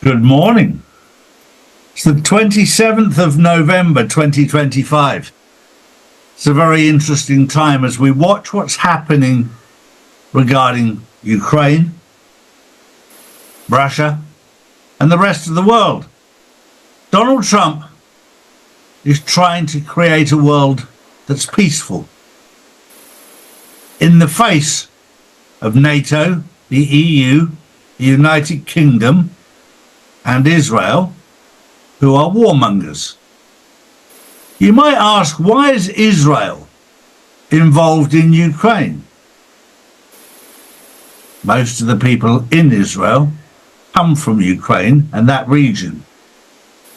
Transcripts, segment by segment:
Good morning. It's the 27th of November 2025. It's a very interesting time as we watch what's happening regarding Ukraine, Russia, and the rest of the world. Donald Trump is trying to create a world that's peaceful in the face of NATO, the EU, the United Kingdom, and Israel, who are warmongers. You might ask, why is Israel involved in Ukraine? Most of the people in Israel come from Ukraine and that region.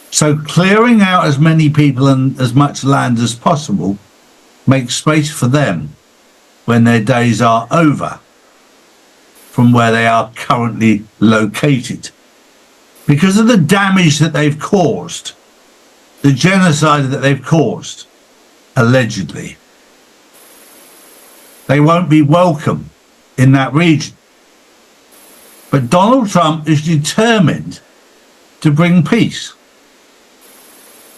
So clearing out as many people and as much land as possible makes space for them when their days are over from where they are currently located. Because of the damage that they've caused, the genocide that they've caused, allegedly, they won't be welcome in that region. But Donald Trump is determined to bring peace.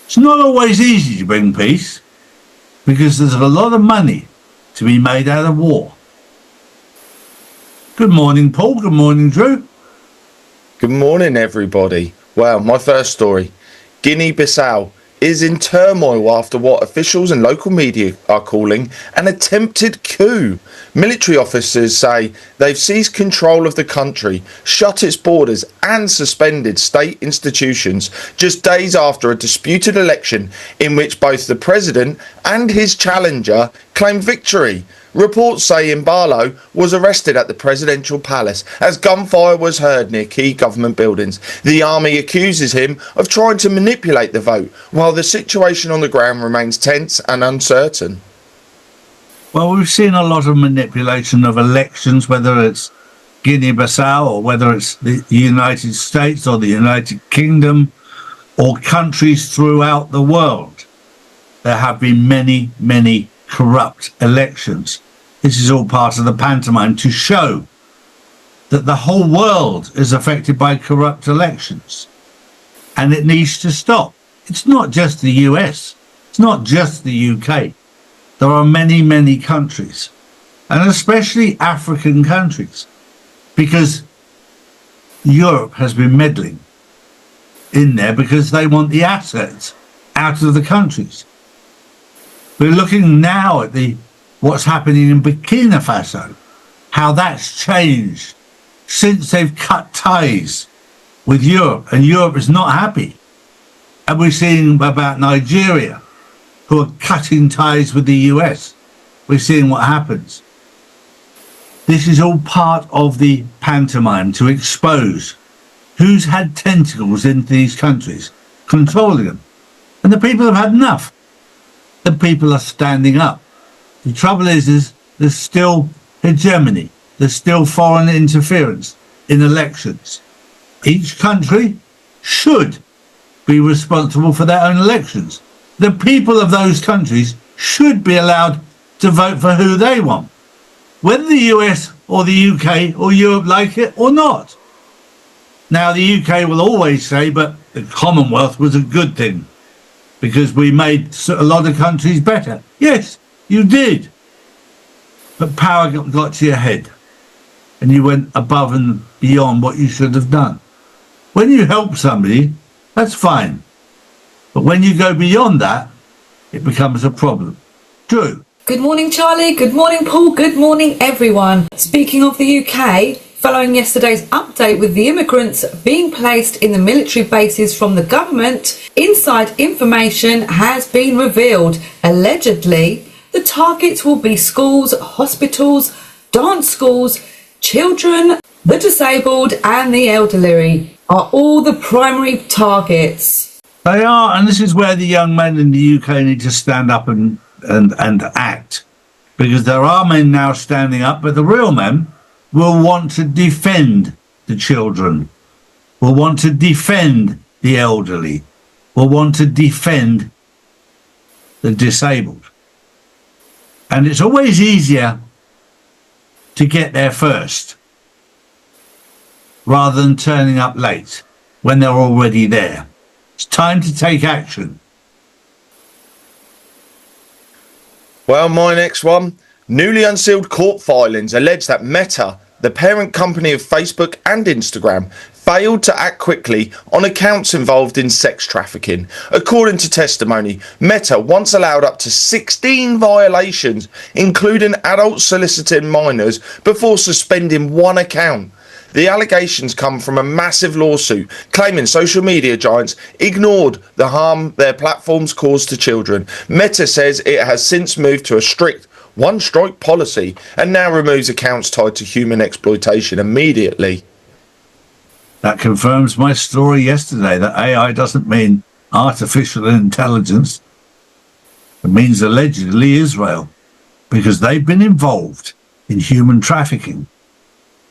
It's not always easy to bring peace because there's a lot of money to be made out of war. Good morning, Paul. Good morning, Drew. Good morning, everybody. Well, my first story. Guinea-Bissau is in turmoil after what officials and local media are calling an attempted coup. Military officers say they've seized control of the country, shut its borders and suspended state institutions just days after a disputed election in which both the president and his challenger claimed victory. Reports say Embalo was arrested at the presidential palace as gunfire was heard near key government buildings. The army accuses him of trying to manipulate the vote, while the situation on the ground remains tense and uncertain. Well, we've seen a lot of manipulation of elections, whether it's Guinea-Bissau or whether it's the United States or the United Kingdom or countries throughout the world. There have been many corrupt elections. This is all part of the pantomime to show that the whole world is affected by corrupt elections and it needs to stop. It's not just the US, it's not just the UK. There are many countries, and especially African countries, because Europe has been meddling in there because they want the assets out of the countries. We're looking now at what's happening in Burkina Faso, how that's changed since they've cut ties with Europe, and Europe is not happy. And we're seeing about Nigeria, who are cutting ties with the US. We're seeing what happens. This is all part of the pantomime to expose who's had tentacles into these countries, controlling them. And the people have had enough. The people are standing up. The trouble is there's still hegemony. There's still foreign interference in elections. Each country should be responsible for their own elections. The people of those countries should be allowed to vote for who they want, whether the US or the UK or Europe like it or not. Now, the UK will always say, but the Commonwealth was a good thing, because we made a lot of countries better. Yes, you did. But power got to your head and you went above and beyond what you should have done. When you help somebody, that's fine. But when you go beyond that, it becomes a problem. Drew. Good morning, Charlie. Good morning, Paul. Good morning, everyone. Speaking of the UK, following yesterday's update with the immigrants being placed in the military bases from the government, inside information has been revealed. Allegedly, the targets will be schools, hospitals, dance schools, children, the disabled and the elderly are all the primary targets. They are, and this is where the young men in the UK need to stand up and act. Because there are men now standing up, but the real men will want to defend the children, will want to defend the elderly, will want to defend the disabled. And it's always easier to get there first rather than turning up late. when they're already there. It's time to take action. Well, my next one. Newly unsealed court filings allege that Meta, the parent company of Facebook and Instagram, failed to act quickly on accounts involved in sex trafficking. According to testimony, Meta once allowed up to 16 violations, including adults soliciting minors, before suspending one account. The allegations come from a massive lawsuit claiming social media giants ignored the harm their platforms cause to children. Meta says it has since moved to a strict one-strike policy and now removes accounts tied to human exploitation immediately. That confirms my story yesterday that AI doesn't mean artificial intelligence. It means allegedly Israel, because they've been involved in human trafficking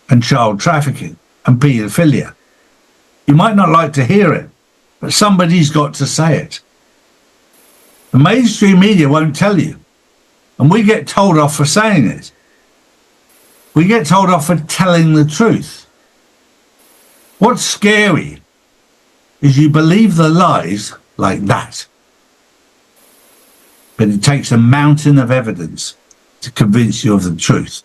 and child trafficking and paedophilia. You might not like to hear it, but somebody's got to say it. The mainstream media won't tell you, and we get told off for saying it. We get told off for telling the truth. What's scary is you believe the lies like that. But it takes a mountain of evidence to convince you of the truth.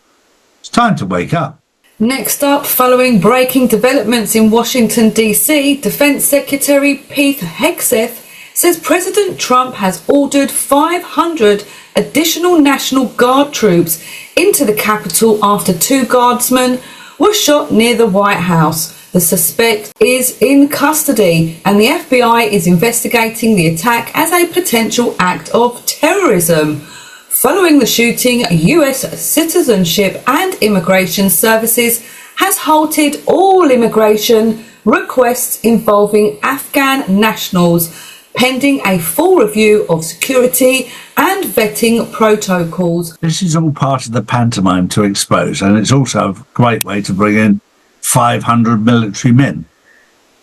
It's time to wake up. Next up, following breaking developments in Washington, D.C., Defense Secretary Pete Hegseth says President Trump has ordered 500 additional National Guard troops into the Capitol after 2 guardsmen were shot near the White House. The suspect is in custody and the FBI is investigating the attack as a potential act of terrorism. Following the shooting, US Citizenship and Immigration Services has halted all immigration requests involving Afghan nationals, pending a full review of security and vetting protocols. This is all part of the pantomime to expose, and it's also a great way to bring in 500 military men.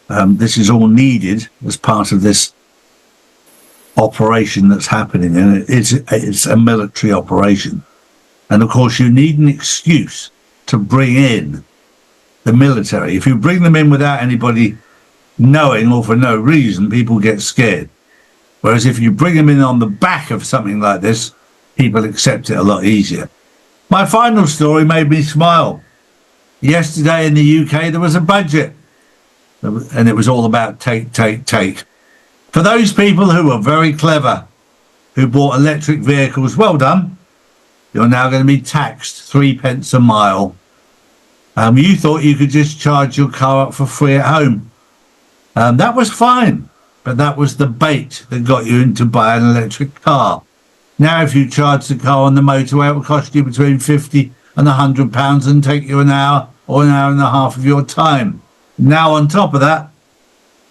This is all needed as part of this operation that's happening, and it's a military operation. And of course you need an excuse to bring in the military. If you bring them in without anybody knowing or for no reason, people get scared. Whereas if you bring them in on the back of something like this, people accept it a lot easier. My final story made me smile. Yesterday in the UK there was a budget, and it was all about take. For those people who were very clever, who bought electric vehicles, well done. You're now going to be taxed 3 pence a mile. You thought you could just charge your car up for free at home. That was fine, but that was the bait that got you into buy an electric car. Now if you charge the car on the motorway, it will cost you between £50 and £100 and take you an hour or an hour and a half of your time. Now on top of that,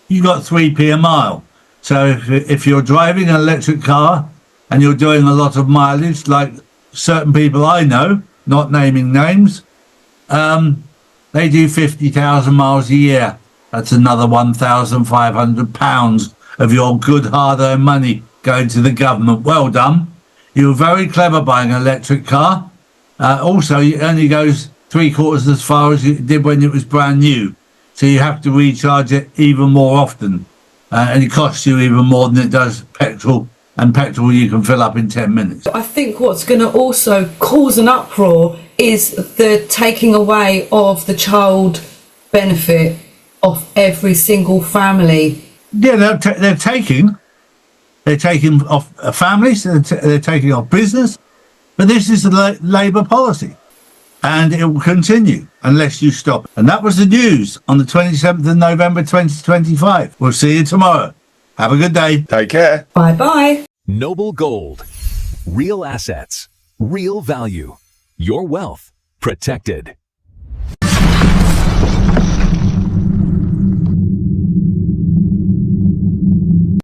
you got 3p a mile. So if you're driving an electric car and you're doing a lot of mileage, like certain people I know, not naming names, they do 50,000 miles a year. That's another £1,500 of your good hard-earned money going to the government. Well done. You were very clever buying an electric car. Also, it only goes 3/4 as far as it did when it was brand new. So you have to recharge it even more often. And it costs you even more than it does petrol, and petrol you can fill up in 10 minutes. I think what's going to also cause an uproar is the taking away of the child benefit of every single family. Yeah, they're taking off families, they're taking off business, but this is the Labour policy. And it will continue unless you stop. And that was the news on the 27th of November 2025. We'll see you tomorrow. Have a good day. Take care. Bye-bye. Noble Gold. Real assets. Real value. Your wealth protected.